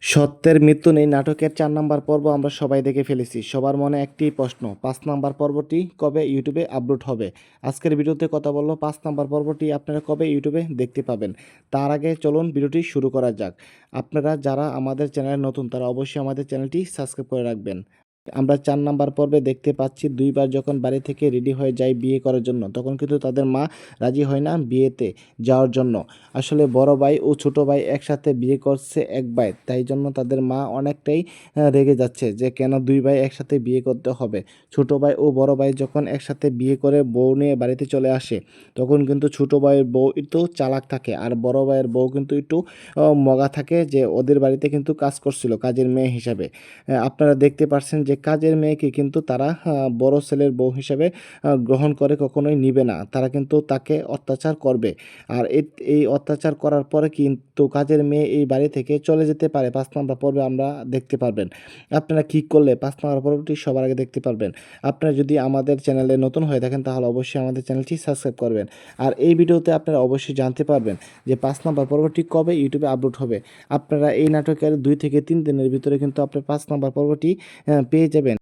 সত্যের মৃত্যু নেই নাটকের ৪ নাম্বার পর্ব আমরা সবাই দেখে ফেলেছি। সবার মনে একটি প্রশ্ন, ৫ নাম্বার পর্বটি কবে ইউটিউবে আপলোড হবে? আজকের ভিডিওতে কথা বলব ৫ নাম্বার পর্বটি আপনারা কবে ইউটিউবে দেখতে পাবেন। তার আগে চলুন ভিডিওটি শুরু করা যাক। আপনারা যারা আমাদের চ্যানেলে নতুন তারা অবশ্যই আমাদের চ্যানেলটি সাবস্ক্রাইব করে রাখবেন। আমরা ৪ নাম্বার পর্বে দেখতে পাচ্ছি ২ বার যখন বাড়ি থেকে রেডি হয়ে যায় বিয়ে করার জন্য, তখন কিন্তু তাদের মা রাজি হয় না বিয়েতে যাওয়ার জন্য। আসলে বড় ভাই ও ছোট ভাই একসাথে বিয়ে করছে এক ভাই, তাই জন্য তাদের মা অনেকটাই রেগে যাচ্ছে যে কেন ২ ভাই একসাথে বিয়ে করতে হবে। ছোট ভাই ও বড় ভাই যখন একসাথে বিয়ে করে বউ নিয়ে বাড়িতে চলে আসে, তখন কিন্তু ছোট ভাইয়ের বউ একটু চালাক থাকে আর বড় ভাইয়ের বউ কিন্তু একটু মগা থাকে, যে ওদের বাড়িতে কিন্তু কাজ করছিল কাজের মেয়ে হিসাবে। আপনারা দেখতে পারছেন যে কাজের মেয়েকে কিন্তু তারা বড় ছেলের বউ হিসাবে গ্রহণ করে কখনোই নিবে না। তারা কিন্তু তাকে অত্যাচার করবে। আর এই অত্যাচার করার পরে কিন্তু কাজের মেয়ে এই বাড়ি থেকে চলে যেতে পারে। ৫ নাম্বার পর্বে আমরা দেখতে পারবেন। আপনারা কি করলে ৫ নাম্বার পর্বটি সবার আগে দেখতে পারবেন। আপনারা যদি আমাদের চ্যানেলে নতুন হয়ে থাকেন তাহলে অবশ্যই আমাদের চ্যানেলটি সাবস্ক্রাইব করবেন। আর এই ভিডিওতে আপনারা অবশ্যই জানতে পারবেন যে ৫ নাম্বার পর্বটি কবে ইউটিউবে আপলোড হবে। আপনারা এই নাটকের ২ থেকে ৩ দিনের ভিতরে কিন্তু আপনার ৫ নাম্বার পর্বটি পেয়ে যাবেন।